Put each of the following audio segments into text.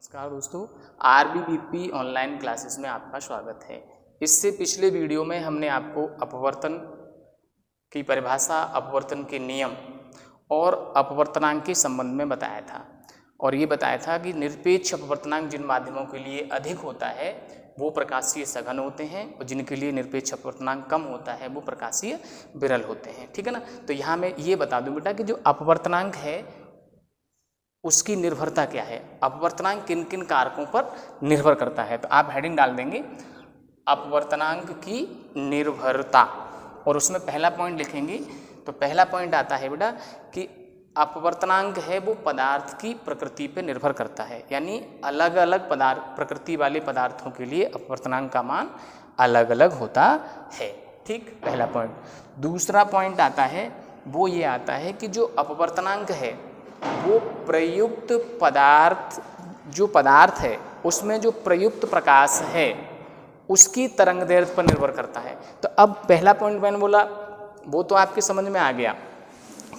नमस्कार दोस्तों, आरबीवीपी online classes में आपका स्वागत है। इससे पिछले वीडियो में हमने आपको अपवर्तन की परिभाषा, अपवर्तन के नियम और अपवर्तनांक के संबंध में बताया था और ये बताया था कि निरपेक्ष अपवर्तनांक जिन माध्यमों के लिए अधिक होता है वो प्रकाशीय सघन होते हैं और जिनके लिए निरपेक्ष अपवर्तनांक कम होता है वो प्रकाशीय विरल होते हैं। ठीक है ना। तो यहाँ मैं ये बता दूं बेटा कि जो अपवर्तनांक है उसकी निर्भरता क्या है, अपवर्तनांक किन किन कारकों पर निर्भर करता है। तो आप हेडिंग डाल देंगे अपवर्तनांक की निर्भरता और उसमें पहला पॉइंट लिखेंगे। तो पहला पॉइंट आता है बेटा कि अपवर्तनांक है वो पदार्थ की प्रकृति पर निर्भर करता है, यानी अलग अलग प्रकृति वाले पदार्थों के लिए अपवर्तनांक का मान अलग अलग होता है। ठीक, पहला पॉइंट। दूसरा पॉइंट आता है वो ये आता है कि जो अपवर्तनांक है वो प्रयुक्त पदार्थ, जो पदार्थ है उसमें जो प्रयुक्त प्रकाश है उसकी तरंगदैर्घ्य पर निर्भर करता है। तो अब पहला पॉइंट मैंने बोला वो तो आपके समझ में आ गया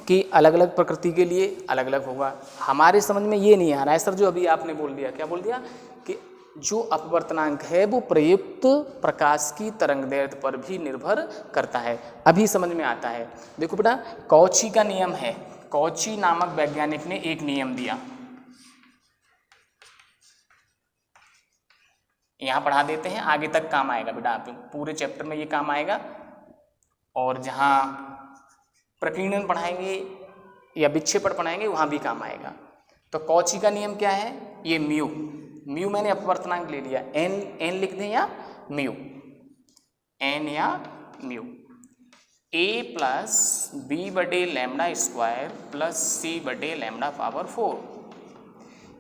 कि अलग अलग प्रकृति के लिए अलग अलग होगा। हमारे समझ में ये नहीं आ रहा है सर, जो अभी आपने बोल दिया, क्या बोल दिया कि जो अपवर्तनांक है वो प्रयुक्त प्रकाश की तरंगदैर्घ्य पर भी निर्भर करता है। अभी समझ में आता है। देखो बेटा, कॉची का नियम है, कॉची नामक वैज्ञानिक ने एक नियम दिया, यहां पढ़ा देते हैं, आगे तक काम आएगा बेटा, आप पूरे चैप्टर में ये काम आएगा। और जहां प्रकीर्णन पढ़ाएंगे या विक्षेपण पढ़ाएंगे वहां भी काम आएगा। तो कॉची का नियम क्या है, ये म्यू, म्यू मैंने अपवर्तनांक ले लिया, एन लिख दें या म्यू, एन या म्यू, a प्लस बी बटे लैम्डा स्क्वायर प्लस सी बटे लैम्डा पावर 4।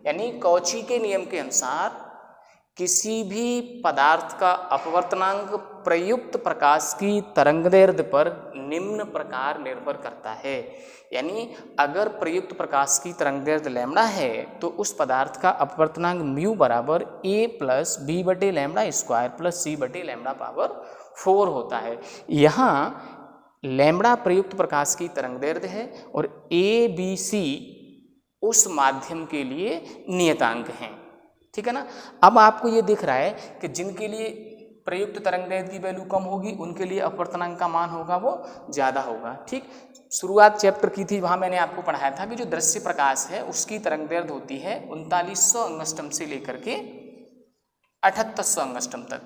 यानी कॉची के नियम के अनुसार किसी भी पदार्थ का अपवर्तनांक प्रयुक्त प्रकाश की तरंगदैर्घ्य पर निम्न प्रकार निर्भर करता है। यानी अगर प्रयुक्त प्रकाश की तरंगदैर्घ्य लैम्डा है तो उस पदार्थ का अपवर्तनांक म्यू बराबर a प्लस बी बटे लैम्डा स्क्वायर प्लस सी बटे लैम्डा पावर 4 होता है। यहाँ लैम्डा प्रयुक्त प्रकाश की तरंगदैर्घ्य है और ए बी सी उस माध्यम के लिए नियतांक हैं। ठीक है ना। अब आपको ये दिख रहा है कि जिनके लिए प्रयुक्त तरंगदैर्घ्य की वैल्यू कम होगी उनके लिए अपवर्तनांक का मान होगा वो ज़्यादा होगा। ठीक, शुरुआत चैप्टर की थी, वहाँ मैंने आपको पढ़ाया था कि जो दृश्य प्रकाश है उसकी तरंगदैर्घ्य होती है 3900 एंगस्ट्रॉम से लेकर के 7800 एंगस्ट्रॉम तक।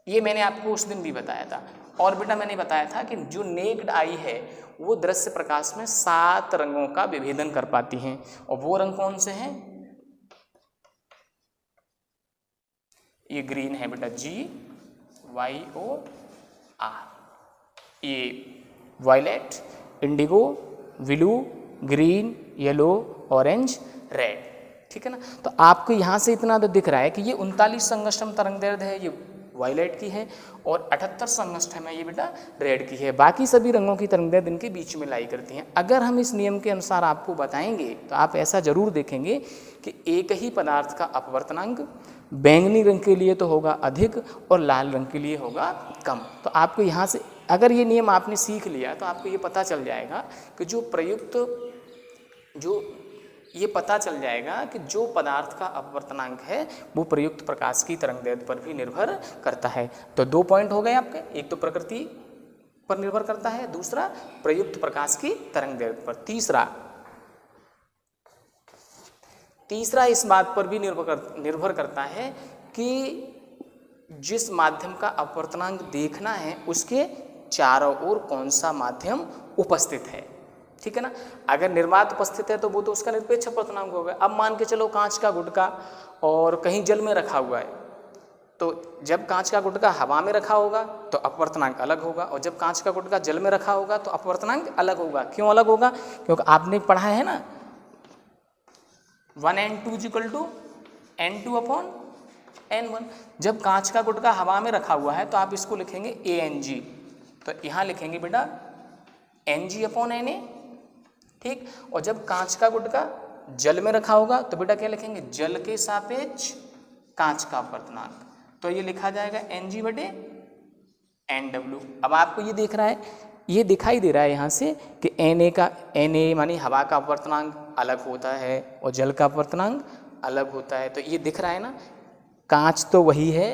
ये मैंने आपको उस दिन भी बताया था। और बेटा मैंने बताया था कि जो नेक्ड आई है वो दृश्य प्रकाश में 7 रंगों का विभेदन कर पाती हैं और वो रंग कौन से हैं, ये ग्रीन है बेटा, GYOR, ये violet, indigo, blue, green, yellow, orange, red. ठीक है ना। तो आपको यहाँ से इतना तो दिख रहा है कि ये 39 एंगस्ट्रॉम तरंगदैर्घ्य है, ये वायलेट की है, और 78 एंगस्ट्रॉम है ये बेटा रेड की है। बाकी सभी रंगों की तरंगदैर्घ्य इनके बीच में लाई करती हैं। अगर हम इस नियम के अनुसार आपको बताएंगे तो आप ऐसा जरूर देखेंगे कि एक ही पदार्थ का अपवर्तनांक बैंगनी रंग के लिए तो होगा अधिक और लाल रंग के लिए होगा कम। तो आपको यहाँ से अगर ये नियम आपने सीख लिया तो आपको ये पता चल जाएगा कि ये पता चल जाएगा कि जो पदार्थ का अपवर्तनांक है वो प्रयुक्त प्रकाश की तरंगदैर्घ्य पर भी निर्भर करता है। तो 2 पॉइंट हो गए आपके, एक तो प्रकृति पर निर्भर करता है, दूसरा प्रयुक्त प्रकाश की तरंगदैर्घ्य पर, तीसरा इस बात पर भी निर्भर करता है कि जिस माध्यम का अपवर्तनांक देखना है उसके चारों ओर कौन सा माध्यम उपस्थित है। ठीक है ना। अगर निर्वात उपस्थित है तो वो तो उसका निरपेक्ष अपवर्तनांक होगा। अब मान के चलो कांच का गुटका और कहीं जल में रखा हुआ है, तो जब कांच का गुटका हवा में रखा होगा तो अपवर्तनांक अलग होगा और जब कांच का गुटका जल में रखा होगा तो अपवर्तनांक अलग होगा। क्यों अलग होगा, क्योंकि आपने पढ़ा है ना 1n2 = n2/n1। जब कांच का गुटका हवा में रखा हुआ है तो आप इसको लिखेंगे ANG, तो यहाँ लिखेंगे बेटा NG/Na। ठीक, और जब कांच का गुटका जल में रखा होगा तो बेटा क्या लिखेंगे, जल के सापेक्ष कांच का अपवर्तनांक, तो ये लिखा जाएगा Ng/Nw। अब आपको ये देख रहा है, ये दिखाई दे रहा है यहाँ से कि Na मानी हवा का अपवर्तनांक अलग होता है और जल का अपवर्तनांक अलग होता है। तो ये दिख रहा है ना, कांच तो वही है,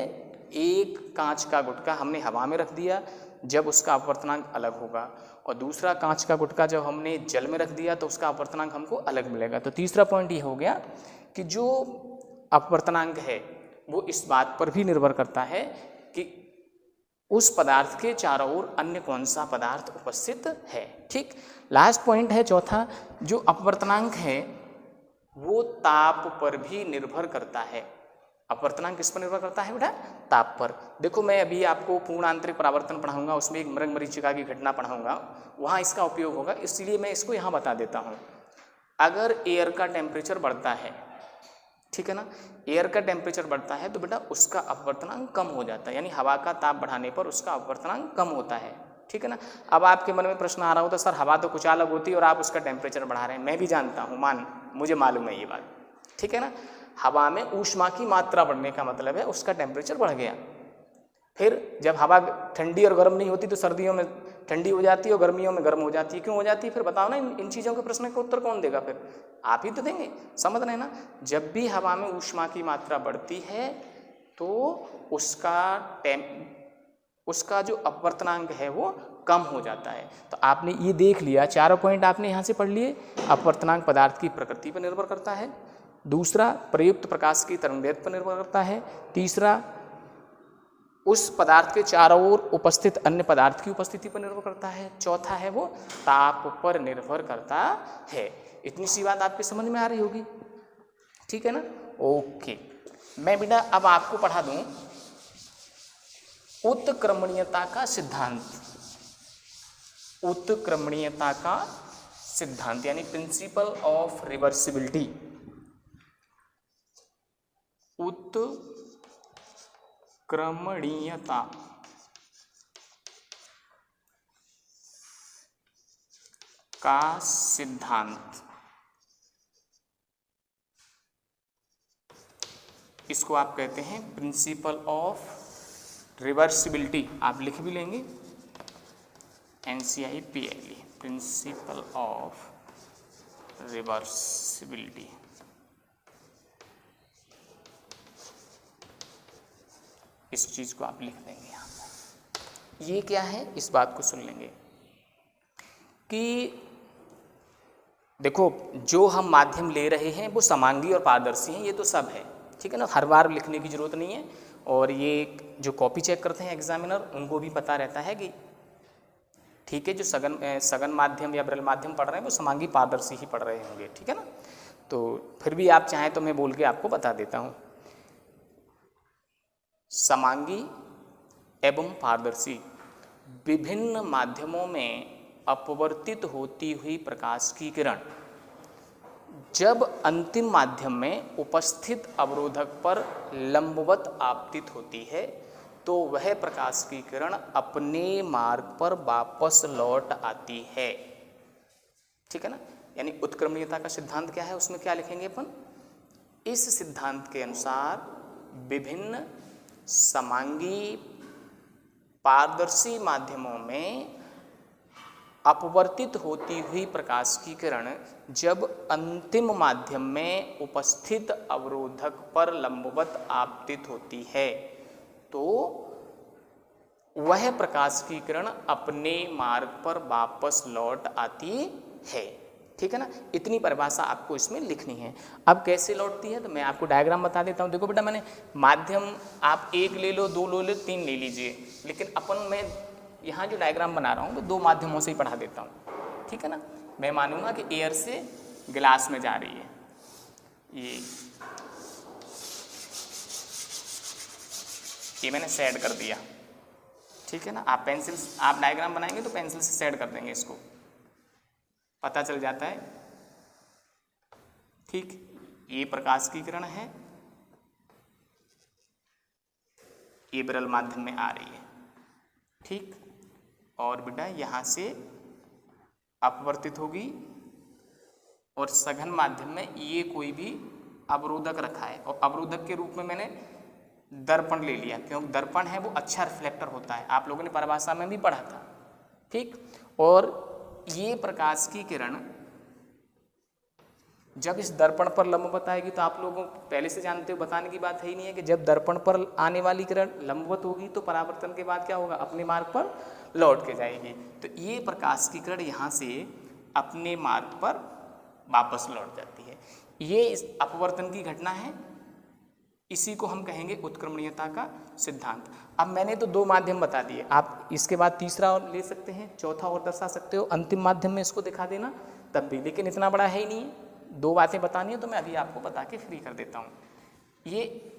एक कांच का गुटका हमने हवा में रख दिया जब उसका अपवर्तनांक अलग होगा, और दूसरा कांच का गुटका जब हमने जल में रख दिया तो उसका अपवर्तनांक हमको अलग मिलेगा। तो तीसरा पॉइंट ये हो गया कि जो अपवर्तनांक है वो इस बात पर भी निर्भर करता है कि उस पदार्थ के चारों ओर अन्य कौन सा पदार्थ उपस्थित है। ठीक, लास्ट पॉइंट है चौथा, जो अपवर्तनांक है वो ताप पर भी निर्भर करता है। अपवर्तनांक किस पर निर्भर करता है बेटा? ताप पर। देखो मैं अभी आपको पूर्ण आंतरिक परावर्तन पढ़ाऊंगा, उसमें एक मृग मरीचिका की घटना पढ़ाऊंगा, वहाँ इसका उपयोग होगा, इसलिए मैं इसको यहाँ बता देता हूँ। अगर एयर का टेम्परेचर बढ़ता है, ठीक है ना, एयर का टेम्परेचर बढ़ता है तो बेटा उसका अपवर्तनांक कम हो जाता है, यानी हवा का ताप बढ़ाने पर उसका अपवर्तनांक कम होता है। ठीक है ना। अब आपके मन में प्रश्न आ रहा होता सर हवा तो कुछ अलग होती है और आप उसका टेम्परेचर बढ़ा रहे हैं। मैं भी जानता हूँ, मुझे मालूम है ये बात, ठीक है ना। हवा में ऊष्मा की मात्रा बढ़ने का मतलब है उसका टेम्परेचर बढ़ गया। फिर जब हवा ठंडी और गर्म नहीं होती तो सर्दियों में ठंडी हो जाती है और गर्मियों में गर्म हो जाती है। क्यों हो जाती है? फिर बताओ ना, इन चीज़ों के प्रश्न का उत्तर कौन देगा? फिर आप ही तो देंगे। समझ रहे हैं ना, जब भी हवा में ऊष्मा की मात्रा बढ़ती है तो उसका जो अपवर्तनांक है वो कम हो जाता है। तो आपने ये देख लिया, चारों पॉइंट आपने यहाँ से पढ़ लिए। अपवर्तनांक पदार्थ की प्रकृति पर निर्भर करता है, दूसरा प्रयुक्त प्रकाश की तरंगदैर्घ्य पर निर्भर करता है, तीसरा उस पदार्थ के चारों ओर उपस्थित अन्य पदार्थ की उपस्थिति पर निर्भर करता है, चौथा है वो ताप पर निर्भर करता है। इतनी सी बात आपके समझ में आ रही होगी, ठीक है ना। ओके, मैं बेटा अब आपको पढ़ा दूं उत्क्रमणीयता का सिद्धांत। उत्क्रमणीयता का सिद्धांत यानी प्रिंसिपल ऑफ रिवर्सिबिलिटी। उत्क्रमणीयता का सिद्धांत, इसको आप कहते हैं प्रिंसिपल ऑफ रिवर्सिबिलिटी। आप लिख भी लेंगे NCIPLE, प्रिंसिपल ऑफ रिवर्सिबिलिटी। इस चीज़ को आप लिख देंगे यहाँ पर। ये क्या है, इस बात को सुन लेंगे कि देखो जो हम माध्यम ले रहे हैं वो समांगी और पारदर्शी हैं, ये तो सब है, ठीक है ना। हर बार लिखने की जरूरत नहीं है, और ये जो कॉपी चेक करते हैं एग्जामिनर उनको भी पता रहता है कि ठीक है, जो सघन माध्यम या विरल माध्यम पढ़ रहे हैं वो समांगी पारदर्शी ही पढ़ रहे होंगे, ठीक है ना। तो फिर भी आप चाहें तो मैं बोल के आपको बता देता हूँ। समांगी एवं पारदर्शी विभिन्न माध्यमों में अपवर्तित होती हुई प्रकाश की किरण जब अंतिम माध्यम में उपस्थित अवरोधक पर लंबवत आपतित होती है तो वह प्रकाश की किरण अपने मार्ग पर वापस लौट आती है, ठीक है ना। यानी उत्क्रमणीयता का सिद्धांत क्या है, उसमें क्या लिखेंगे अपन? इस सिद्धांत के अनुसार विभिन्न समांगी पारदर्शी माध्यमों में अपवर्तित होती हुई प्रकाश की किरण जब अंतिम माध्यम में उपस्थित अवरोधक पर लंबवत आपतित होती है तो वह प्रकाश की किरण अपने मार्ग पर वापस लौट आती है, ठीक है ना। इतनी परिभाषा आपको इसमें लिखनी है। अब कैसे लौटती है तो मैं आपको डायग्राम बता देता हूँ। देखो बेटा, मैंने माध्यम आप एक ले लो, दो ले लो, तीन ले लीजिए, लेकिन मैं यहाँ जो डायग्राम बना रहा हूँ वो दो माध्यमों से ही पढ़ा देता हूँ, ठीक है ना। मैं मानूंगा कि एयर से गिलास में जा रही है, ये मैंने सेट कर दिया, ठीक है ना। आप डायग्राम बनाएंगे तो पेंसिल से सेट कर देंगे, इसको पता चल जाता है, ठीक। ये प्रकाश की किरण है, ये विरल माध्यम में आ रही है, ठीक। और बेटा यहाँ से अपवर्तित होगी और सघन माध्यम में ये कोई भी अवरोधक रखा है और अवरोधक के रूप में मैंने दर्पण ले लिया, क्योंकि दर्पण है वो अच्छा रिफ्लेक्टर होता है, आप लोगों ने परिभाषा में भी पढ़ा था, ठीक। और ये प्रकाश की किरण जब इस दर्पण पर लंबवत आएगी तो आप लोगों को पहले से जानते हो, बताने की बात है ही नहीं है कि जब दर्पण पर आने वाली किरण लंबवत होगी तो परावर्तन के बाद क्या होगा, अपने मार्ग पर लौट के जाएगी। तो ये प्रकाश की किरण यहाँ से अपने मार्ग पर वापस लौट जाती है। ये इस अपवर्तन की घटना है, इसी को हम कहेंगे उत्क्रमणीयता का सिद्धांत। अब मैंने तो 2 माध्यम बता दिए, आप इसके बाद तीसरा और ले सकते हैं, चौथा और दर्शा सकते हो, अंतिम माध्यम में इसको दिखा देना तब भी, लेकिन इतना बड़ा है ही नहीं, 2 बातें बतानी है तो मैं अभी आपको बता के फ्री कर देता हूँ। ये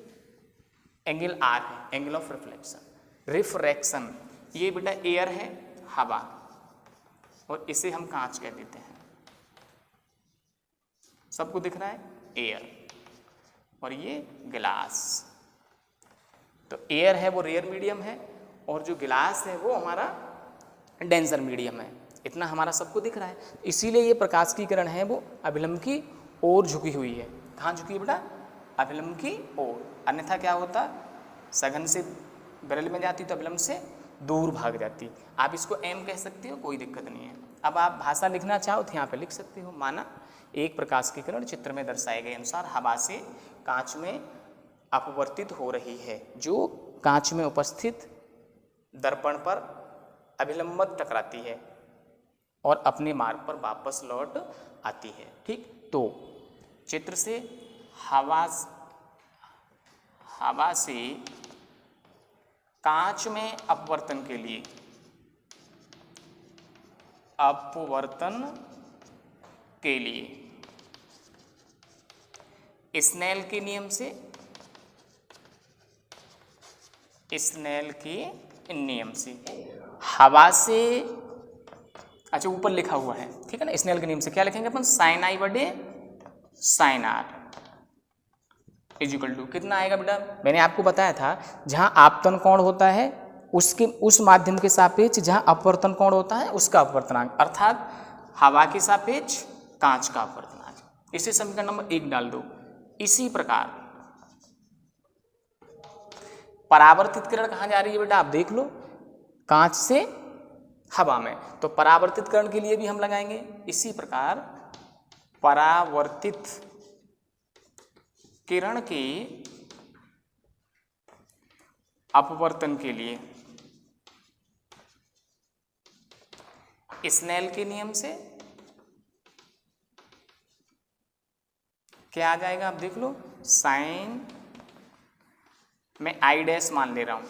एंगल आर है, एंगल ऑफ रिफ्लेक्शन, रिफ्रैक्शन। ये बेटा एयर है, हवा, और इसे हम कांच कह देते हैं। सबको दिख रहा है, एयर, और ये गिलास। तो एयर है वो रेयर मीडियम है, और जो गिलास है वो हमारा डेंसर मीडियम है। इतना हमारा सबको दिख रहा है। इसीलिए ये प्रकाश की किरण है वो अभिलंब की ओर झुकी हुई है। कहाँ झुकी है बेटा, अभिलंब की ओर, अन्यथा क्या होता, सघन से विरल में जाती तो अभिलंब से दूर भाग जाती। आप इसको एम कह सकते हो, कोई दिक्कत नहीं है। अब आप भाषा लिखना चाहो तो यहाँ पे लिख सकते हो, माना एक प्रकाश की किरण चित्र में दर्शाए गए अनुसार हवा से कांच में अपवर्तित हो रही है, जो कांच में उपस्थित दर्पण पर अभिलंबत टकराती है और अपने मार्ग पर वापस लौट आती है। ठीक, तो चित्र से हवा से कांच में अपवर्तन के लिए, स्नेल के नियम से, हवा से, अच्छा ऊपर लिखा हुआ है, ठीक है ना, स्नेल के नियम से क्या लिखेंगे अपन, साइन आई बटे साइन आर इजिकल टू कितना आएगा बेटा, मैंने आपको बताया था जहां आपतन कोण होता है उसके उस माध्यम के सापेक्ष जहां अपवर्तन कोण होता है उसका अपवर्तनांक, अर्थात हवा के सापेक्ष कांच का अपवर्तनांक। इसे समीकरण नंबर 1 डाल दो। इसी प्रकार परावर्तित किरण कहाँ जा रही है बेटा, आप देख लो, कांच से हवा में, तो परावर्तित किरण के लिए भी हम लगाएंगे। इसी प्रकार परावर्तित किरण के अपवर्तन के लिए स्नेल के नियम से क्या आ जाएगा, आप देख लो, साइन, मैं आई डैश मान ले रहा हूं,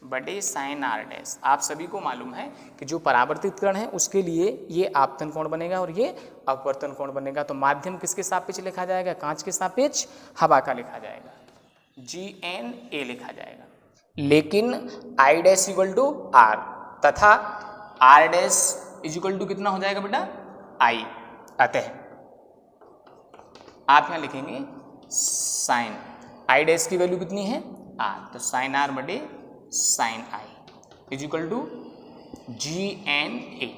बटे साइन आर डैश। आप सभी को मालूम है कि जो परावर्तित किरण है उसके लिए ये आपतन कोण बनेगा और ये अपवर्तन कोण बनेगा। तो माध्यम किसके सापेक्ष लिखा जाएगा, कांच के सापेक्ष हवा का लिखा जाएगा, GNA लिखा जाएगा। लेकिन I dash equal to R तथा आर डैश इक्वल टू कितना हो जाएगा बेटा, आई। अतः आप यहां लिखेंगे साइन आई डैश की वैल्यू कितनी है, आर, तो साइन आर बटे sine I equal to GNA।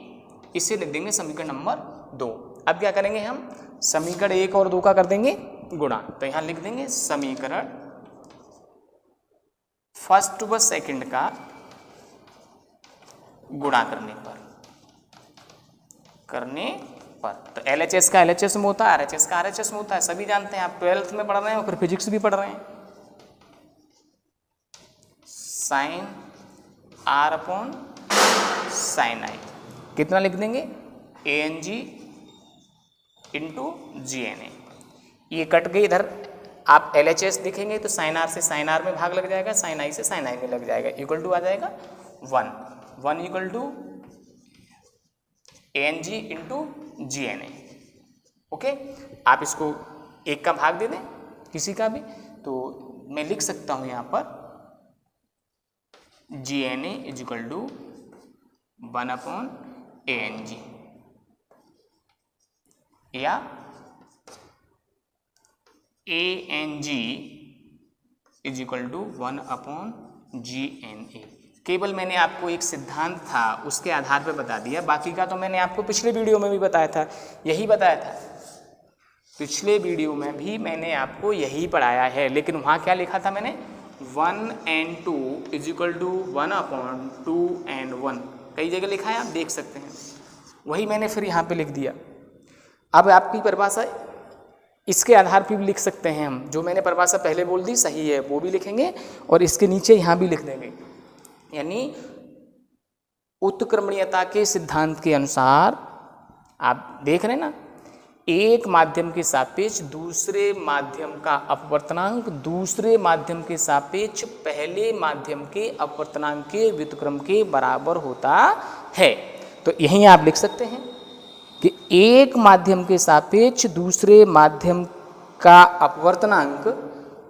इसे लिख देंगे समीकरण नंबर 2। अब क्या करेंगे हम, समीकरण 1 और 2 का कर देंगे गुणा। तो यहां लिख देंगे समीकरण फर्स्ट व सेकंड का गुणा करने पर तो LHS का LHS में होता है, RHS का RHS में होता है, सभी जानते हैं, आप 12th में पढ़ रहे हैं और फिर फिजिक्स भी पढ़ रहे हैं। साइन आर अपॉन साइन आई कितना लिख देंगे, ANG इंटू GNA। ये कट गई, इधर आप LHS लिखेंगे तो साइन आर से साइन आर में भाग लग जाएगा, साइन आई से साइन आई में लग जाएगा, इक्वल टू आ जाएगा 1 equal to ANG into GNA। Okay, आप इसको 1 का भाग दे दें किसी का भी, तो मैं लिख सकता हूं यहां पर GNA equal to 1 upon ANG या ANG equal to 1 upon GNA। केवल मैंने आपको एक सिद्धांत था उसके आधार पर बता दिया, बाकी का तो मैंने आपको पिछले वीडियो में भी बताया था, यही बताया था। पिछले वीडियो में भी मैंने आपको यही पढ़ाया है, लेकिन वहाँ क्या लिखा था मैंने, 1n2 is equal to 1 upon 2n1, कई जगह लिखा है, आप देख सकते हैं। वही मैंने फिर यहाँ पे लिख दिया। अब आपकी परिभाषा इसके आधार पर भी लिख सकते हैं हम, जो मैंने परिभाषा पहले बोल दी सही है वो भी लिखेंगे और इसके नीचे यहाँ भी लिख देंगे। यानी उत्क्रमणीयता के सिद्धांत के अनुसार आप देख रहे हैं ना, एक माध्यम के सापेक्ष दूसरे माध्यम का अपवर्तनांक दूसरे माध्यम के सापेक्ष पहले माध्यम के अपवर्तनांक के व्युत्क्रम के बराबर होता है। तो यहीं आप लिख सकते हैं कि एक माध्यम के सापेक्ष दूसरे माध्यम का अपवर्तनांक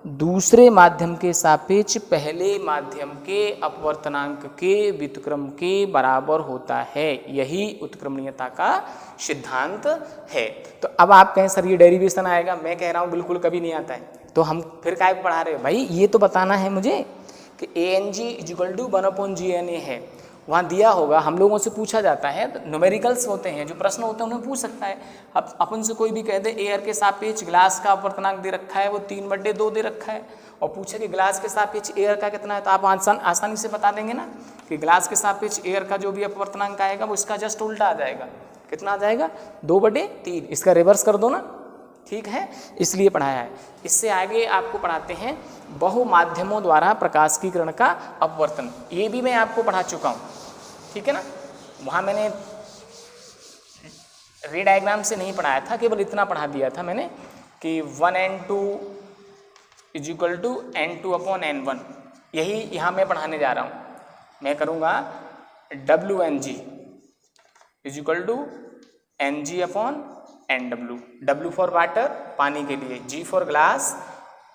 दूसरे माध्यम के सापेक्ष पहले माध्यम के अपवर्तनांक के व्युत्क्रम के बराबर होता है। यही उत्क्रमणीयता का सिद्धांत है। तो अब आप कहें सर ये डेरिवेशन आएगा, मैं कह रहा हूँ बिल्कुल कभी नहीं आता है। तो हम फिर काय पढ़ा रहे हैं भाई, ये तो बताना है मुझे कि ANG = 1/GNA है। वहाँ दिया होगा, हम लोगों से पूछा जाता है, न्यूमेरिकल्स होते हैं जो प्रश्न होते हैं उन्हें पूछ सकता है। अब अपन से कोई भी कह दे एयर के सापेक्ष ग्लास का अपवर्तनांक दे रखा है वो 3/2 दे रखा है और पूछे कि ग्लास के सापेक्ष एयर का कितना है, तो आप आसानी से बता देंगे ना कि ग्लास के सापेक्ष एयर का जो भी अपवर्तनांक आएगा वो इसका जस्ट उल्टा आ जाएगा। कितना आ जाएगा? 2/3। इसका रिवर्स कर दो ना, ठीक है, इसलिए पढ़ाया है। इससे आगे आपको पढ़ाते हैं बहुमाध्यमों द्वारा प्रकाशिकीकरण का अपवर्तन। ये भी मैं आपको पढ़ा चुका हूँ, ठीक है ना। वहाँ मैंने रे डायग्राम से नहीं पढ़ाया था, केवल इतना पढ़ा दिया था मैंने कि 1n2 = n2/n1। यही यहाँ मैं पढ़ाने जा रहा हूँ। मैं करूँगा WNG = NG/NW। W for water, पानी के लिए, G फॉर ग्लास।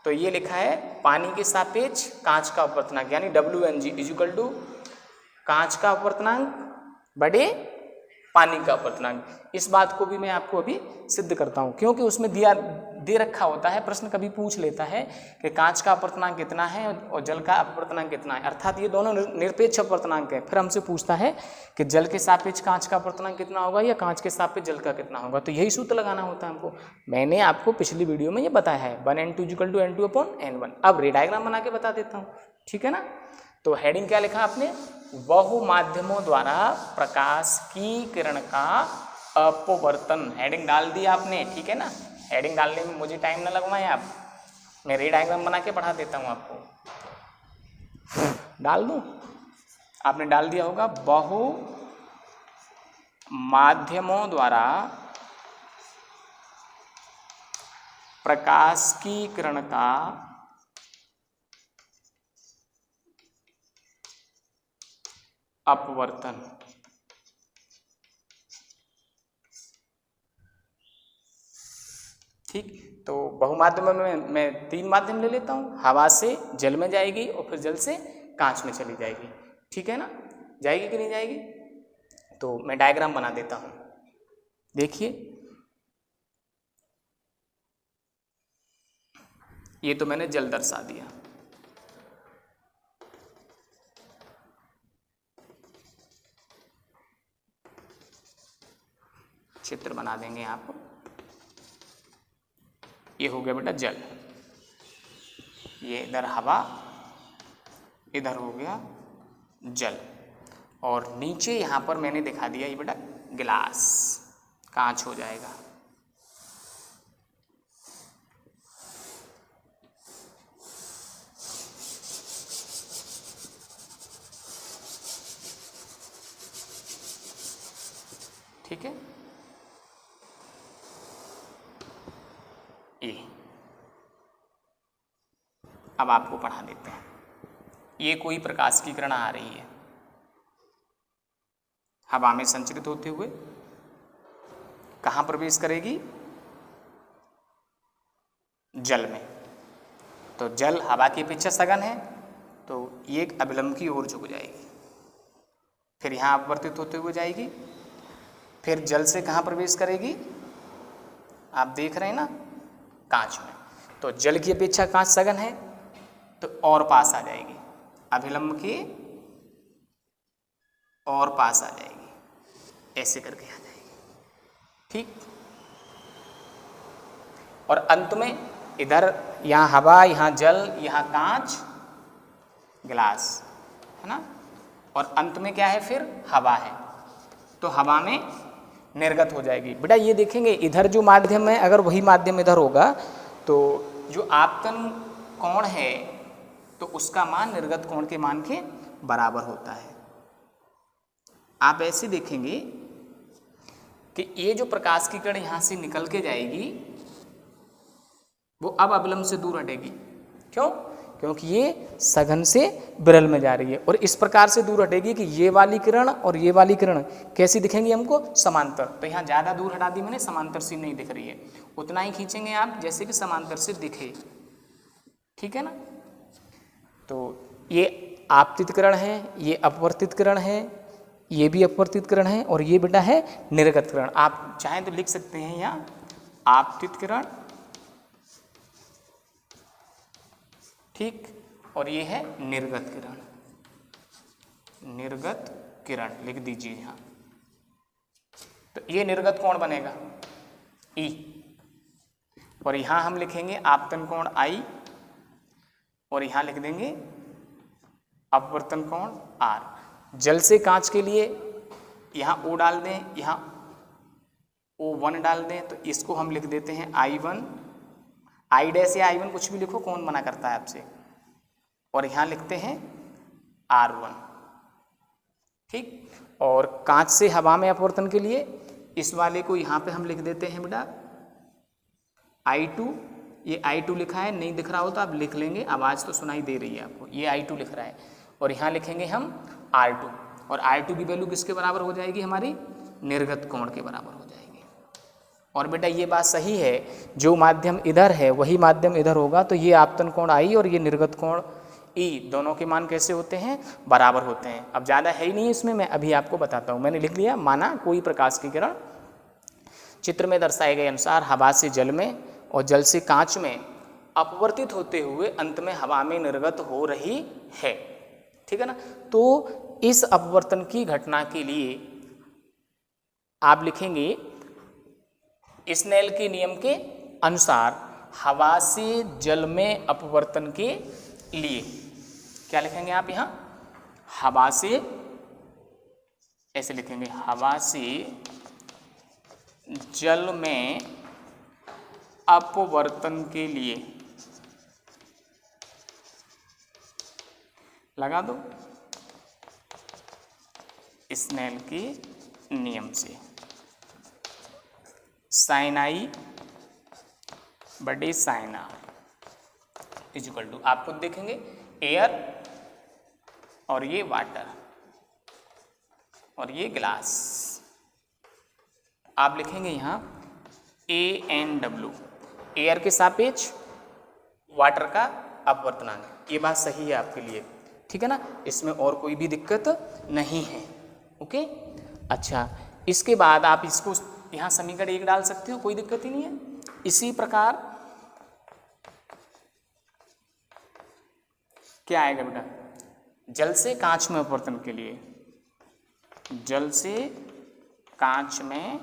तो ये लिखा है पानी के सापेक्ष कांच का अपवर्तनांक, यानी WNG = कांच का अपवर्तनांक बड़े पानी का अपवर्तनांक। इस बात को भी मैं आपको अभी सिद्ध करता हूँ, क्योंकि उसमें दे रखा होता है, प्रश्न कभी पूछ लेता है कि कांच का अपवर्तनांक कितना है और जल का अपवर्तनांक कितना है, अर्थात ये दोनों निरपेक्ष अपवर्तनांक है। फिर हमसे पूछता है कि जल के सापेक्ष कांच का अपवर्तनांक कितना होगा या कांच के सापेक्ष जल का कितना होगा, तो यही सूत्र लगाना होता है हमको। मैंने आपको पिछली वीडियो में ये बताया है 1n2 = n2/n1। अब रे डायग्राम बना के बता देता हूँ, ठीक है ना। तो हेडिंग क्या लिखा आपने? बहुमाध्यमों द्वारा प्रकाशिकीकरण का अपवर्तन। हेडिंग डाल दी आपने, ठीक है ना। हेडिंग डालने में मुझे टाइम ना लगवाएं आप, मैं रे डायग्राम बना के पढ़ा देता हूँ आपको। डाल दूँ? आपने डाल दिया होगा बहुमाध्यमों द्वारा प्रकाशिकीकरण का अपवर्तन। ठीक, तो बहुमाध्यम में मैं 3 माध्यम ले लेता हूँ। हवा से जल में जाएगी और फिर जल से कांच में चली जाएगी, ठीक है ना। जाएगी कि नहीं जाएगी? तो मैं डायग्राम बना देता हूँ, देखिए। ये तो मैंने जल दर्शा दिया, चित्र बना देंगे आप। ये हो गया बेटा जल, ये इधर हवा, इधर हो गया जल, और नीचे यहाँ पर मैंने दिखा दिया ये बेटा गिलास, कांच हो जाएगा। ठीक है, ये अब आपको पढ़ा देते हैं। ये कोई प्रकाश की किरण आ रही है हवा में संचरित होते हुए, कहाँ प्रवेश करेगी? जल में। तो जल हवा की अपेक्षा सघन है, तो ये एक अभिलंब की ओर झुक जाएगी, फिर यहाँ अपवर्तित होते हुए जाएगी, फिर जल से कहाँ प्रवेश करेगी? आप देख रहे हैं ना, कांच में। तो जल की अपेक्षा कांच सघन है तो और पास आ जाएगी, अभिलंब के और पास आ जाएगी, ऐसे करके आ जाएगी, ठीक। और अंत में इधर यहाँ हवा, यहाँ जल, यहाँ कांच, गिलास, है ना। और अंत में क्या है? फिर हवा है। तो हवा में निर्गत हो जाएगी। बेटा ये देखेंगे इधर जो माध्यम है, अगर वही माध्यम इधर होगा तो जो आपतन कोण है तो उसका मान निर्गत कोण के मान के बराबर होता है। आप ऐसे देखेंगे कि ये जो प्रकाश की किरण यहाँ से निकल के जाएगी वो अब अवलंब से दूर हटेगी। क्यों? क्योंकि ये सघन से विरल में जा रही है और इस प्रकार से दूर हटेगी कि ये वाली किरण और ये वाली किरण कैसी दिखेंगी हमको? समांतर। तो यहाँ ज़्यादा दूर हटा दी मैंने, समांतर से नहीं दिख रही है, उतना ही खींचेंगे आप जैसे कि समांतर से दिखे। ठीक है ना? तो ये आपतित किरण है, ये अपवर्तित किरण है, ये भी अपवर्तित किरण है और ये बेटा है निर्गत किरण। आप चाहें तो लिख सकते हैं यहाँ आपतित किरण, ठीक, और ये है निर्गत किरण। निर्गत किरण लिख दीजिए यहाँ। तो ये निर्गत कोण बनेगा E और यहाँ हम लिखेंगे आपतन कोण I और यहाँ लिख देंगे अपवर्तन कोण R। जल से कांच के लिए यहाँ O डाल दें, यहाँ O1 डाल दें, तो इसको हम लिख देते हैं I1, I डैश या I1 कुछ भी लिखो, कौन मना करता है आपसे, और यहाँ लिखते हैं R1। ठीक, और कांच से हवा में अपवर्तन के लिए इस वाले को यहाँ पे हम लिख देते हैं बेटा I2। ये I2 लिखा है, नहीं दिख रहा हो तो आप लिख लेंगे, आवाज़ तो सुनाई दे रही है आपको, ये I2 लिख रहा है। और यहाँ लिखेंगे हम R2 और R2 की वैल्यू किसके बराबर हो जाएगी? हमारी निर्गत कोण के बराबर हो जाएगी। और बेटा ये बात सही है, जो माध्यम इधर है वही माध्यम इधर होगा, तो ये आपतन कोण I और ये निर्गत कोण E दोनों के मान कैसे होते हैं? बराबर होते हैं। अब ज़्यादा है ही नहीं इसमें, मैं अभी आपको बताता हूँ। मैंने लिख लिया, माना कोई प्रकाश की किरण चित्र में दर्शाए गए अनुसार हवा से जल में और जल से कांच में अपवर्तित होते हुए अंत में हवा में निर्गत हो रही है। ठीक है ना? तो इस अपवर्तन की घटना के लिए आप लिखेंगे स्नेल के नियम के अनुसार हवा से जल में अपवर्तन के लिए क्या लिखेंगे आप यहाँ? हवा से, ऐसे लिखेंगे, हवा से जल में अपवर्तन के लिए लगा दो स्नेल के नियम से साइन I बटे साइन R इजिकल टू, आप खुद देखेंगे, एयर और ये वाटर और ये ग्लास। आप लिखेंगे यहाँ ANW, एयर के सापेक्ष वाटर का अपवर्तनांक। ये बात सही है आपके लिए, ठीक है ना? इसमें और कोई भी दिक्कत नहीं है। ओके, अच्छा, इसके बाद आप इसको यहाँ समीकरण 1 डाल सकते हो, कोई दिक्कत ही नहीं है। इसी प्रकार क्या आएगा बेटा? जल से कांच में अपवर्तन के लिए, जल से कांच में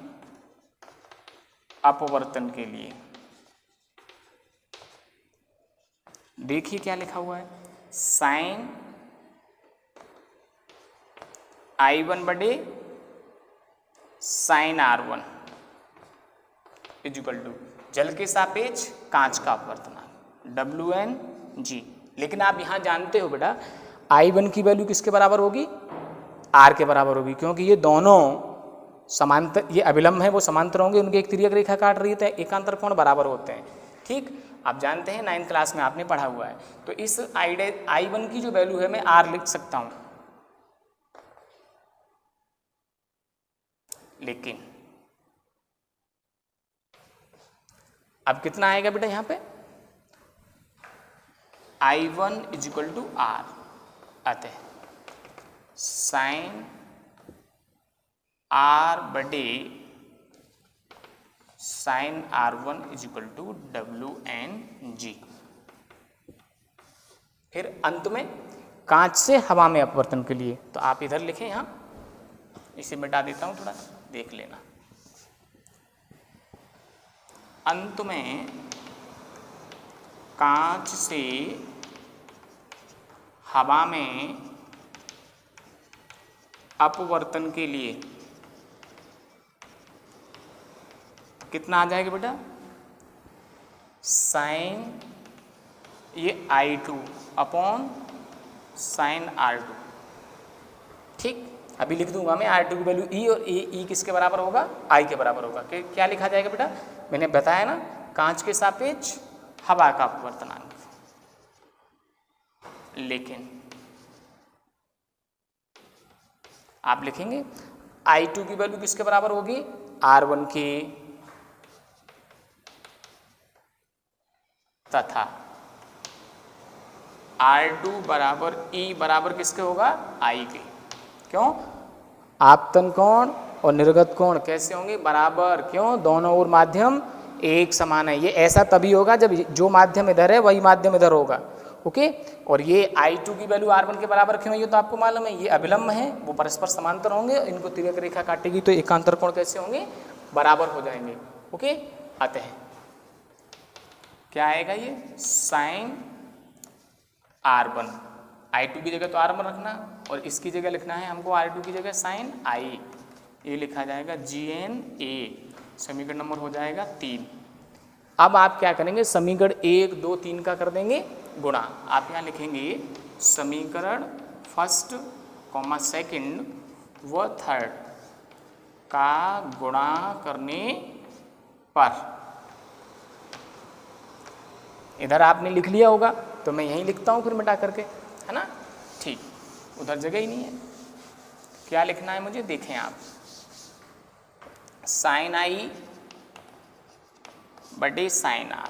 अपवर्तन के लिए देखिए क्या लिखा हुआ है, साइन I1 बटे साइन R1 इजिकल टू जल के सापेक्ष कांच का अपवर्तनांक WNG। लेकिन आप यहाँ जानते हो बेटा I1 की वैल्यू किसके बराबर होगी? R के बराबर होगी, क्योंकि ये दोनों समांतर, ये अभिलंब है, वो समांतर होंगे, उनकी एक तिर्यक रेखा काट रही है, एकांतर कोण बराबर होते हैं। ठीक, आप जानते हैं 9th क्लास में आपने पढ़ा हुआ है। तो इस I1 की जो वैल्यू है मैं R लिख सकता हूँ, लेकिन अब कितना आएगा बेटा यहाँ पे? I1 इजिकल टू R आते हैं साइन R बटे sine R1 equal to WNG। फिर अंत में कांच से हवा में अपवर्तन के लिए, तो आप इधर लिखें, यहाँ इसे मिटा देता हूँ, थोड़ा देख लेना। अंत में कांच से हवा में अपवर्तन के लिए कितना आ जाएगा बेटा, साइन ये I2 अपॉन साइन R2। ठीक, अभी लिख दूंगा मैं R2 की वैल्यू E, और E किसके बराबर होगा, I के बराबर होगा। क्या लिखा जाएगा बेटा, मैंने बताया ना, कांच के सापेक्ष हवा का अपवर्तनांक। लेकिन आप लिखेंगे I2 की वैल्यू किसके बराबर होगी, R1 के, तथा R2 बराबर E बराबर किसके होगा, I के। क्यों, आपतन कोण और निर्गत कोण कैसे होंगे, बराबर। क्यों, दोनों ओर माध्यम एक समान है। ये ऐसा तभी होगा जब जो माध्यम इधर है वही माध्यम इधर होगा। ओके, और ये I2 की वैल्यू R1 के बराबर क्यों है, ये तो आपको मालूम है। ये अभिलंब है, वो परस्पर समांतर होंगे, इनको तिर्यक रेखा काटेगी तो एकांतर कोण कैसे होंगे, बराबर हो जाएंगे। ओके, अतः क्या आएगा, ये साइन R1, I2 की जगह तो R1 रखना, और इसकी जगह लिखना है हमको R2 की जगह साइन I। ये लिखा जाएगा GNA। समीकरण नंबर हो जाएगा 3। अब आप क्या करेंगे, समीकरण 1, 2, 3 का कर देंगे गुणा। आप यहाँ लिखेंगे समीकरण फर्स्ट कॉमा सेकंड व थर्ड का गुणा करने पर, इधर आपने लिख लिया होगा तो मैं यहीं लिखता हूँ फिर मिटा करके, है ना। ठीक, उधर जगह ही नहीं है। क्या लिखना है मुझे, देखें आप, साइन I बटे साइन R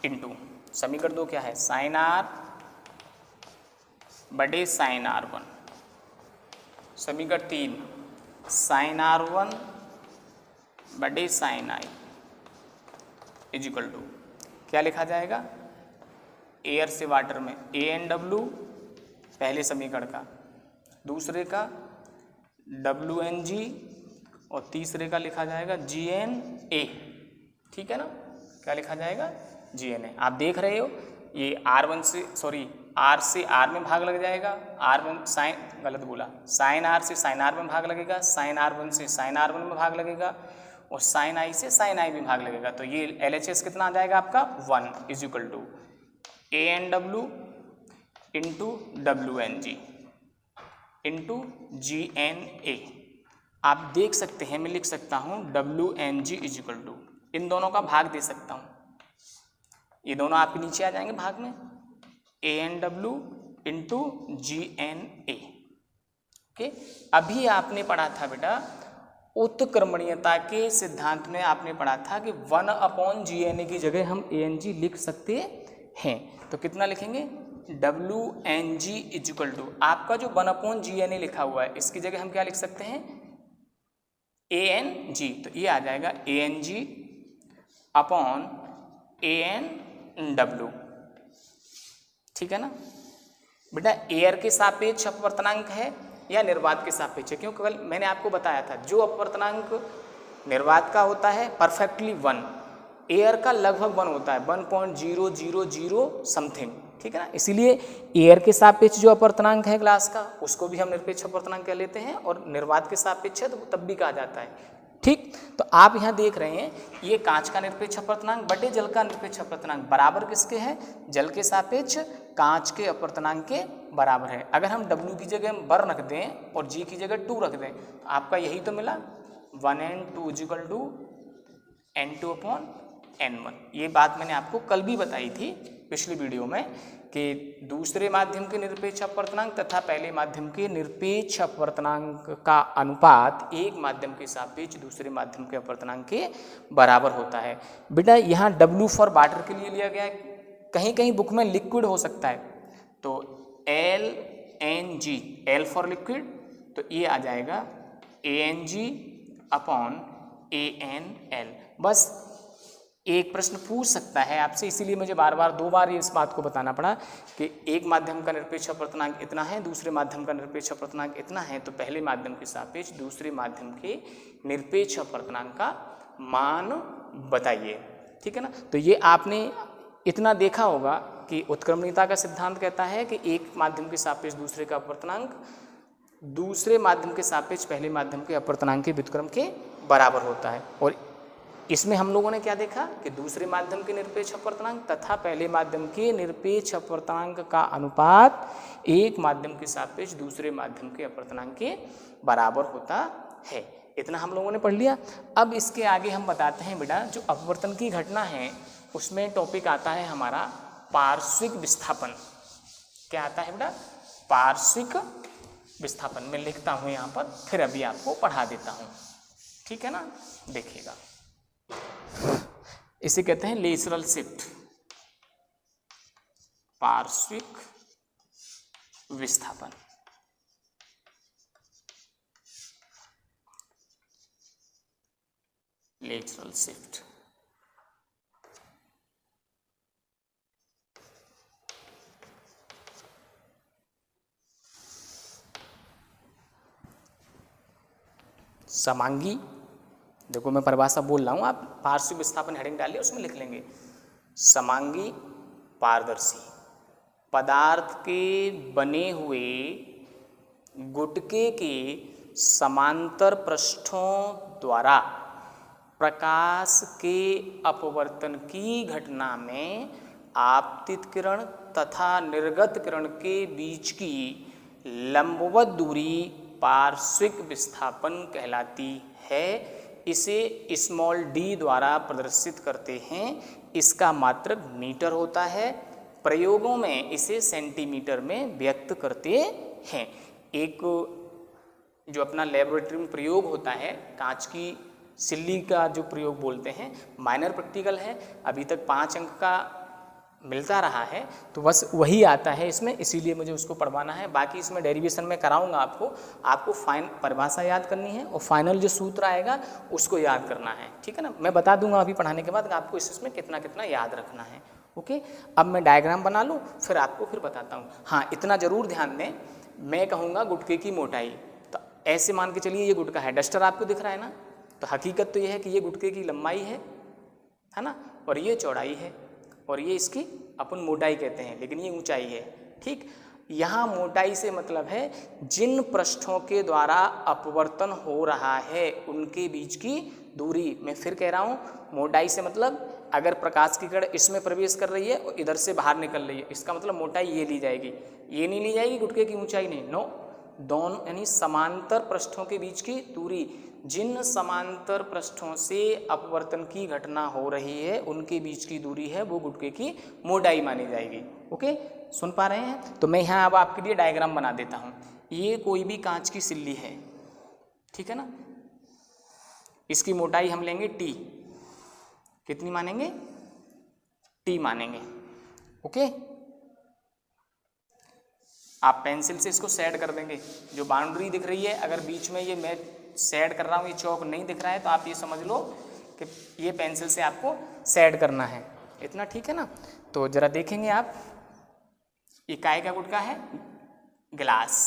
इंटू समीकरण 2 क्या है, साइन R बटे साइन R1। समीकरण 3 साइन R1 बटे साइन I इजिकल टू क्या लिखा जाएगा, एयर से वाटर में ANW पहले समीकरण का, दूसरे का WNG, और तीसरे का लिखा जाएगा GNA। ठीक है ना, क्या लिखा जाएगा, GNA। आप देख रहे हो ये R1 से R से R में भाग लग जाएगा, R1 साइन, गलत बोला, साइन R से साइन R में भाग लगेगा, साइन R1 से साइन R1 में भाग लगेगा, और साइन I से साइन I में भाग लगेगा। तो ये LHS कितना आ जाएगा आपका 1 equal to ANW into WNG into GNA। आप देख सकते हैं, मैं लिख सकता हूँ WNG इजिकल टू, इन दोनों का भाग दे सकता हूँ, ये दोनों आपके नीचे आ जाएंगे भाग में, ANW इंटू GNA। ओके, अभी आपने पढ़ा था बेटा उत्क्रमणीयता के सिद्धांत में, आपने पढ़ा था कि 1/GNA की जगह हम ANG लिख सकते हैं। तो कितना लिखेंगे, WNG इजिकल टू, आपका जो 1/GNA लिखा हुआ है इसकी जगह हम क्या लिख सकते हैं, ANG। तो ये आ जाएगा ANG अपॉन ANW। ठीक है ना बेटा, एयर के सापेक्ष अपवर्तनांक है या निर्वात के सापेक्ष है, क्योंकि कल मैंने आपको बताया था जो अपवर्तनांक निर्वात का होता है परफेक्टली 1, एयर का लगभग 1 होता है, 1.000 समथिंग। ठीक है ना, इसीलिए एयर के सापेक्ष जो अपवर्तनांक है ग्लास का, उसको भी हम निरपेक्ष अपवर्तनांक कह लेते हैं, और निर्वात के सापेक्ष है तो तब भी कहा जाता है। ठीक, तो आप यहाँ देख रहे हैं ये कांच का निरपेक्ष अपवर्तनांक बटे जल का निरपेक्ष अपवर्तनांक बराबर किसके है, जल के सापेक्ष कांच के अपवर्तनांक के बराबर है। अगर हम W की जगह हम 1 रख दें और G की जगह 2 रख दें तो आपका यही तो मिला, 1N2 is equal to N2 upon N1। ये बात मैंने आपको कल भी बताई थी पिछली वीडियो में कि दूसरे माध्यम के निरपेक्ष अपवर्तनांक तथा पहले माध्यम के निरपेक्ष अपवर्तनांक का अनुपात एक माध्यम के सापेक्ष दूसरे माध्यम के अपवर्तनांक के बराबर होता है। बेटा यहाँ W फॉर वाटर के लिए लिया गया है, कहीं कहीं बुक में लिक्विड हो सकता है, तो LNG, L फॉर लिक्विड, तो ये आ जाएगा ANG अपॉन ANL। बस एक प्रश्न पूछ सकता है आपसे, इसीलिए मुझे बार बार 2 बार इस बात को बताना पड़ा कि एक माध्यम का निरपेक्ष अपवर्तनांक इतना है, दूसरे माध्यम का निरपेक्ष अपवर्तनांक इतना है, तो पहले माध्यम के सापेक्ष दूसरे माध्यम के निरपेक्ष अपवर्तनांक का मान बताइए। ठीक है ना, तो ये आपने इतना देखा होगा कि उत्क्रमणीयता का सिद्धांत कहता है कि एक माध्यम के सापेक्ष दूसरे का अपवर्तनांक दूसरे माध्यम के सापेक्ष पहले माध्यम के अपवर्तनांक के व्युत्क्रम के बराबर होता है, और इसमें हम लोगों ने क्या देखा कि दूसरे माध्यम के निरपेक्ष अपवर्तनांक तथा पहले माध्यम के निरपेक्ष अपवर्तनांक का अनुपात एक माध्यम के सापेक्ष दूसरे माध्यम के अपवर्तनांक के बराबर होता है। इतना हम लोगों ने पढ़ लिया। अब इसके आगे हम बताते हैं बेटा, जो अपवर्तन की घटना है उसमें टॉपिक आता है हमारा पार्श्विक विस्थापन। क्या आता है बेटा? पार्श्विक विस्थापन। मैं लिखता हूँ यहाँ पर, फिर अभी आपको पढ़ा देता हूँ, ठीक है ना? देखिएगा, इसे कहते हैं लेटरल शिफ्ट, पार्श्विक विस्थापन। लेटरल शिफ्ट समांगी, देखो मैं परिभाषा बोल रहा हूँ, आप पार्श्विक विस्थापन हेडिंग डालिए, उसमें लिख लेंगे। समांगी पारदर्शी पदार्थ के बने हुए गुटके के समांतर पृष्ठों द्वारा प्रकाश के अपवर्तन की घटना में आपतित किरण तथा निर्गत किरण के बीच की लंबवत दूरी पार्श्विक विस्थापन कहलाती है। इसे स्मॉल डी द्वारा प्रदर्शित करते हैं। इसका मात्रक मीटर होता है। प्रयोगों में इसे सेंटीमीटर में व्यक्त करते हैं। एक जो अपना लेबोरेटरी में प्रयोग होता है, कांच की सिल्ली का जो प्रयोग बोलते हैं, माइनर प्रैक्टिकल है, अभी तक 5 अंक का मिलता रहा है, तो बस वही आता है इसमें, इसीलिए मुझे उसको पढ़वाना है। बाकी इसमें डेरिवेशन में कराऊंगा आपको परिभाषा याद करनी है और फाइनल जो सूत्र आएगा उसको याद करना है, ठीक है ना? मैं बता दूंगा अभी पढ़ाने के बाद कि आपको इसमें कितना कितना याद रखना है। ओके, अब मैं डायग्राम बना लूँ, फिर आपको फिर बताता हूँ। हाँ, इतना जरूर ध्यान दें, मैं कहूँगा गुटके की मोटाई, तो ऐसे मान के चलिए ये गुटका है, डस्टर आपको दिख रहा है ना, तो हकीकत तो ये है कि ये गुटके की लंबाई है ना, और ये चौड़ाई है, और ये इसकी अपन मोटाई कहते हैं, लेकिन ये ऊंचाई है। ठीक, यहाँ मोटाई से मतलब है जिन पृष्ठों के द्वारा अपवर्तन हो रहा है उनके बीच की दूरी। मैं फिर कह रहा हूँ, मोटाई से मतलब अगर प्रकाश की किरण इसमें प्रवेश कर रही है और इधर से बाहर निकल रही है, इसका मतलब मोटाई ये ली जाएगी, ये नहीं ली जाएगी गुटके की ऊंचाई नहीं, नो, दोनों यानी समांतर पृष्ठों के बीच की दूरी। जिन समांतर पृष्ठों से अपवर्तन की घटना हो रही है उनके बीच की दूरी है वो गुटके की मोटाई मानी जाएगी। ओके, सुन पा रहे हैं? तो मैं यहाँ अब आपके लिए डायग्राम बना देता हूँ। ये कोई भी कांच की सिल्ली है, ठीक है ना, इसकी मोटाई हम लेंगे टी। कितनी मानेंगे? टी मानेंगे। ओके, आप पेंसिल से इसको सेट कर देंगे। जो बाउंड्री दिख रही है, अगर बीच में ये मैं सेट कर रहा हूँ, ये चौक नहीं दिख रहा है, तो आप ये समझ लो कि ये पेंसिल से आपको सेट करना है। इतना ठीक है ना? तो जरा देखेंगे आप, ये काय का गुटका है? गिलास।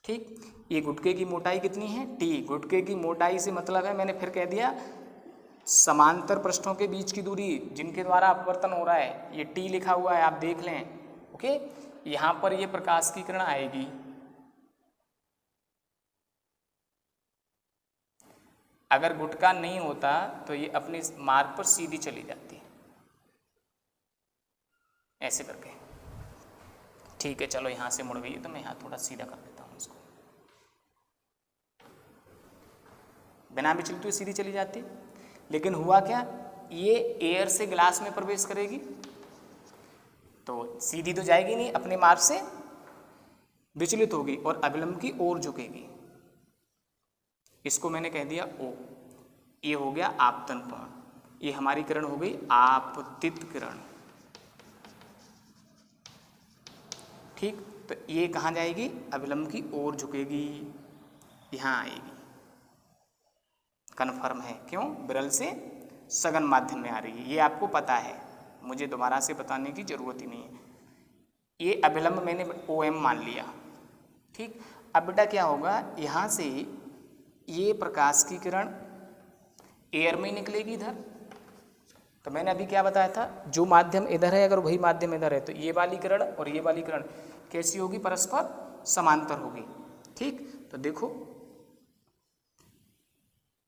ठीक, ये गुटके की मोटाई कितनी है? टी। गुटके की मोटाई से मतलब है, मैंने फिर कह दिया, समांतर पृष्ठों के बीच की दूरी जिनके द्वारा अपवर्तन हो रहा है, ये टी लिखा हुआ है, आप देख लें। ओके, यहाँ पर ये प्रकाश की किरण आएगी, अगर गुटका नहीं होता तो ये अपने मार्ग पर सीधी चली जाती है, ऐसे करके। ठीक है, चलो यहाँ से मुड़ गई है तो मैं यहाँ थोड़ा सीधा कर देता हूँ इसको। बिना विचलित हुए सीधी चली जाती, लेकिन हुआ क्या, ये एयर से ग्लास में प्रवेश करेगी तो सीधी तो जाएगी नहीं, अपने मार्ग से विचलित होगी और अभिलंब की ओर झुकेगी। इसको मैंने कह दिया O। ये हो गया आपतन कोण, ये हमारी किरण हो गई आपतित किरण। ठीक, तो ये कहाँ जाएगी? अभिलंब की ओर झुकेगी, यहाँ आएगी। कन्फर्म है, क्यों? विरल से सघन माध्यम में आ रही है, ये आपको पता है, मुझे दोबारा से बताने की जरूरत ही नहीं है। ये अभिलंब मैंने OM मान लिया। ठीक, अब बेटा क्या होगा, यहाँ से ये प्रकाश की किरण एयर में ही निकलेगी इधर। तो मैंने अभी क्या बताया था, जो माध्यम इधर है अगर वही माध्यम इधर है तो ये वाली किरण और ये वाली किरण कैसी होगी? परस्पर समांतर होगी। ठीक, तो देखो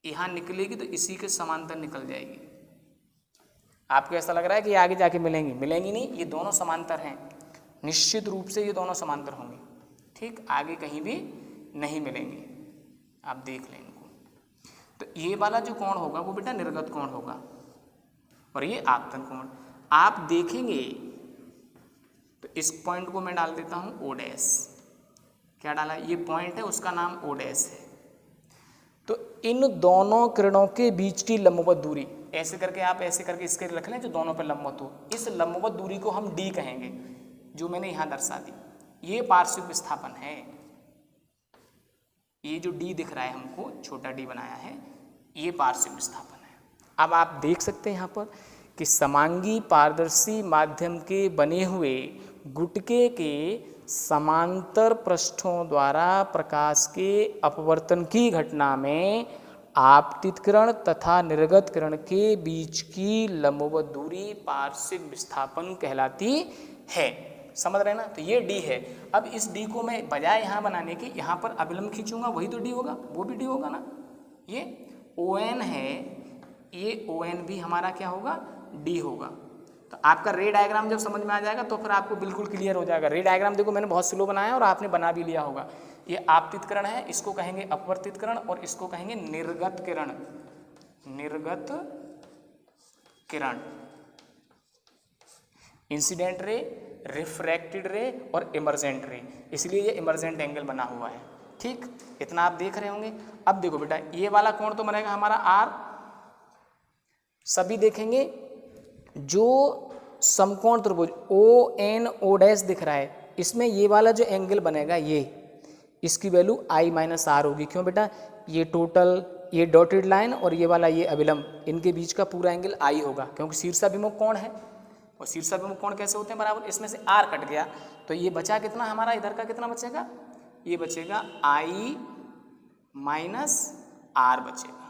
यहाँ निकलेगी तो इसी के समांतर निकल जाएगी। आपको ऐसा लग रहा है कि आगे जाके मिलेंगी, मिलेंगी नहीं, ये दोनों समांतर हैं, निश्चित रूप से ये दोनों समांतर होंगे। ठीक, आगे कहीं भी नहीं मिलेंगे, आप देख लें इनको। तो ये वाला जो कोण होगा वो बेटा निर्गत कोण होगा और ये आपतन कोण। आप देखेंगे तो इस पॉइंट को मैं डाल देता हूँ ओ डैश। क्या डाला, ये पॉइंट है उसका नाम ओ डैश है। तो इन दोनों किरणों के बीच की लंबवत दूरी, ऐसे करके आप ऐसे करके इसके रख लें जो दोनों पे लंबवत हो, इस लंबवत दूरी को हम डी कहेंगे, जो मैंने यहाँ दर्शा दी। ये पार्श्विक विस्थापन है। ये जो डी दिख रहा है हमको, छोटा डी बनाया है, ये पार्श्विक विस्थापन है। अब आप देख सकते हैं यहाँ पर कि समांगी पारदर्शी माध्यम के बने हुए गुटके के समांतर पृष्ठों द्वारा प्रकाश के अपवर्तन की घटना में आपतित किरण तथा निर्गत किरण के बीच की लंबवत दूरी पार्श्विक विस्थापन कहलाती है। समझ रहे हैं ना? तो ये डी है। अब इस डी को मैं बजाय यहाँ बनाने के यहाँ पर अभिलंब खींचूंगा, वही तो डी होगा, वो भी डी होगा ना। ये ओ एन है, ये ओ एन भी हमारा क्या होगा, डी होगा। तो आपका रे डायग्राम जब समझ में आ जाएगा तो फिर आपको बिल्कुल क्लियर हो जाएगा। रे डायग्राम देखो मैंने बहुत स्लो बनाया और आपने बना भी लिया होगा। ये आपतित किरण है, इसको कहेंगे अपवर्तित किरण और इसको कहेंगे निर्गत किरण। निर्गत किरण, इंसिडेंट रे, रिफ्रैक्टेड रे और इमर्जेंट रे, इसलिए ये इमर्जेंट एंगल बना हुआ है। ठीक, इतना आप देख रहे होंगे। अब देखो बेटा, ये वाला कोण तो बनेगा हमारा आर। सभी देखेंगे जो समकोण त्रिभुज ओ एन ओ डैश दिख रहा है, इसमें ये वाला जो एंगल बनेगा ये, इसकी वैल्यू आई माइनस आर होगी। क्यों बेटा, ये टोटल, ये डॉटेड लाइन और ये वाला ये अभिलंब, इनके बीच का पूरा एंगल आई होगा, क्योंकि शीर्षाभिमुख कोण है। और शीर्षाभिमुख कोण कैसे होते हैं, बराबर। इसमें से आर कट गया तो ये बचा कितना हमारा, इधर का कितना बचेगा, ये बचेगा आई माइनस आर बचेगा।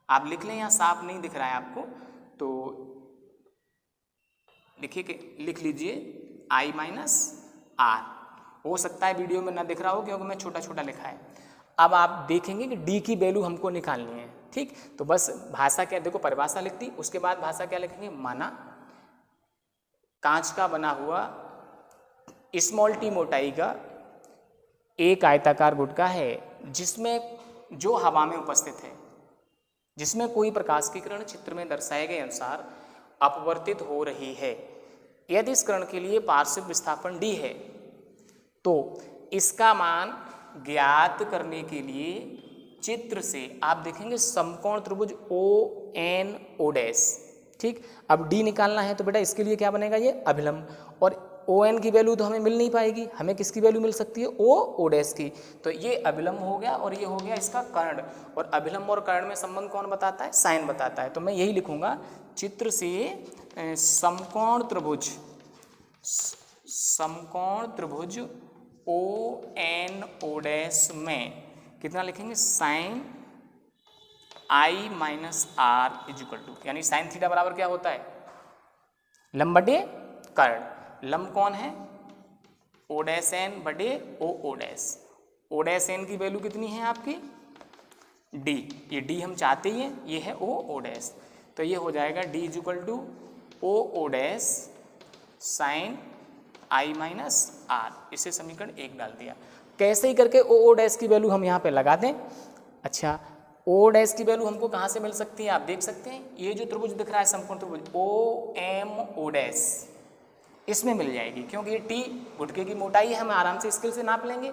आप लिख लें, यहाँ साफ नहीं दिख रहा है आपको तो लिखिए कि लिख लीजिए आई माइनस आर। हो सकता है वीडियो में ना दिख रहा हो क्योंकि मैं छोटा छोटा लिखा है। अब आप देखेंगे कि डी की वैल्यू हमको निकालनी है। ठीक, तो बस भाषा क्या, देखो परिभाषा लिख दी, उसके बाद भाषा क्या लिखेंगे, माना कांच का बना हुआ स्मॉल टी मोटाई का एक आयताकार गुटका है जिसमें, जो हवा में उपस्थित है, जिसमें कोई प्रकाश की किरण चित्र में दर्शाए गए अनुसार अपवर्तित हो रही है। यदि इस किरण के लिए पार्श्विक विस्थापन डी है तो इसका मान ज्ञात करने के लिए चित्र से आप देखेंगे समकोण त्रिभुज ओ एन ओ डैश। ठीक, अब डी निकालना है तो बेटा इसके लिए क्या बनेगा, ये अभिलंब। और ओ एन की वैल्यू तो हमें मिल नहीं पाएगी, हमें किसकी वैल्यू मिल सकती है, ओ डैश की। तो ये अभिलंब हो गया और ये हो गया इसका कर्ण। और अभिलंब और कर्ण में संबंध कौन बताता है, साइन बताता है। तो मैं यही लिखूंगा, चित्र से समकोण त्रिभुज ओ एन ओ डैश में कितना लिखेंगे, sine I minus R equal to, यानी साइन थीटा बराबर क्या होता है, लंब बटे कर्ण। लंब कौन है, ओ डैश एन बटे O dash. O dash N की वैल्यू कितनी है आपकी, डी। ये डी हम चाहते ही हैं, ये है ओ डैश। तो ये हो जाएगा D equal to O dash sine I minus R. इसे समीकरण 1 डाल दिया। कैसे ही करके ओ डैश की वैल्यू हम यहाँ पे लगा दें। अच्छा, ओ डैश की वैल्यू हमको कहाँ से मिल सकती है, आप देख सकते हैं, ये जो त्रिभुज दिख रहा है समकोण त्रिभुज ओ एम ओ डैश, इसमें मिल जाएगी। क्योंकि ये टी गुटके की मोटाई है, हम आराम से स्केल से नाप लेंगे,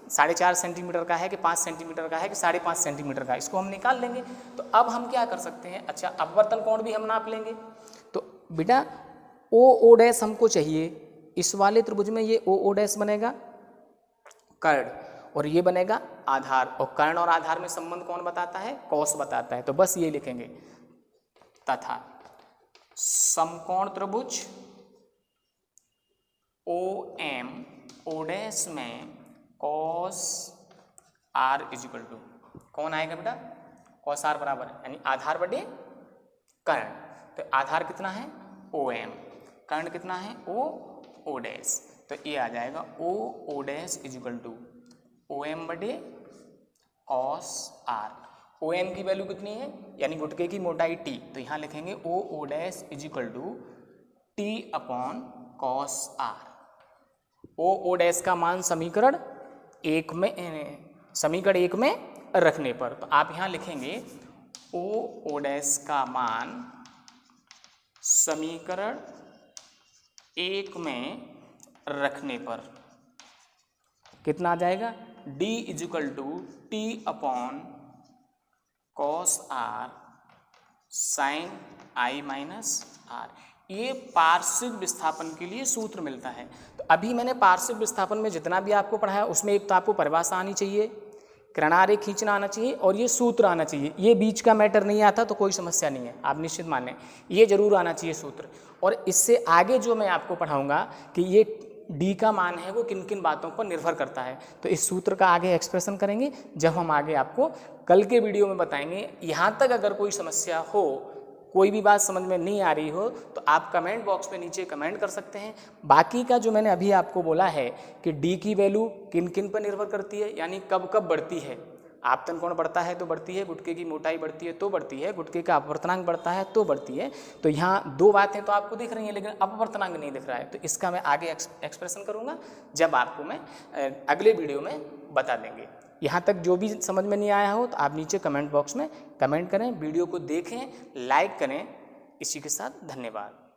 4.5 सेंटीमीटर का है कि 5 सेंटीमीटर का है कि 5.5 सेंटीमीटर का, इसको हम निकाल लेंगे। तो अब हम क्या कर सकते हैं, अच्छा अपवर्तन कोण भी हम नाप लेंगे। तो बेटा ओ डैश हमको चाहिए, इस वाले त्रिभुज में ये ओ डैश बनेगा कर्ण और ये बनेगा आधार। और कर्ण और आधार में संबंध कौन बताता है, कौस बताता है। तो बस ये लिखेंगे, तथा समकोण त्रिभुज ओ एम ओ डैश में कॉस आर इजिकल टू कौन आएगा बेटा, कॉस आर बराबर यानी आधार बटे कर्ण। तो आधार कितना है ओ एम, कर्ण कितना है ओ डैश। तो ये आ जाएगा O dash equal to O M बटे कॉस आर। ओ एन की वैल्यू कितनी है, यानी गुटके की मोटाई टी, तो यहाँ लिखेंगे O O dash is equal to T upon cos R. O O dash का मान समीकरण एक में रखने पर, तो आप यहाँ लिखेंगे ओ ओ डैश का मान समीकरण एक में रखने पर कितना आ जाएगा, d is equal to T upon cos R sine I minus R. ये पार्श्विक विस्थापन के लिए सूत्र मिलता है। तो अभी मैंने पार्श्विक विस्थापन में जितना भी आपको पढ़ाया उसमें एक तो आपको परिभाषा आनी चाहिए, किरणारेख खींचना आना चाहिए और ये सूत्र आना चाहिए। ये बीच का मैटर नहीं आता तो कोई समस्या नहीं है, आप निश्चित मानें ये जरूर आना चाहिए सूत्र। और इससे आगे जो मैं आपको पढ़ाऊँगा कि ये डी का मान है वो किन किन बातों पर निर्भर करता है, तो इस सूत्र का आगे एक्सप्रेशन करेंगे जब हम आगे आपको कल के वीडियो में बताएंगे। यहाँ तक अगर कोई समस्या हो, कोई भी बात समझ में नहीं आ रही हो तो आप कमेंट बॉक्स में नीचे कमेंट कर सकते हैं। बाकी का जो मैंने अभी आपको बोला है कि डी की वैल्यू किन किन पर निर्भर करती है, यानी कब कब बढ़ती है, आपतन कोण बढ़ता है तो बढ़ती है, गुटके की मोटाई बढ़ती है तो बढ़ती है, गुटके का अपवर्तनांक बढ़ता है तो बढ़ती है। तो यहाँ दो बातें तो आपको दिख रही हैं लेकिन अपवर्तनांक नहीं दिख रहा है, तो इसका मैं आगे एक्सप्रेशन करूँगा जब आपको मैं अगले वीडियो में बता देंगे। यहाँ तक जो भी समझ में नहीं आया हो तो आप नीचे कमेंट बॉक्स में कमेंट करें, वीडियो को देखें, लाइक करें। इसी के साथ धन्यवाद।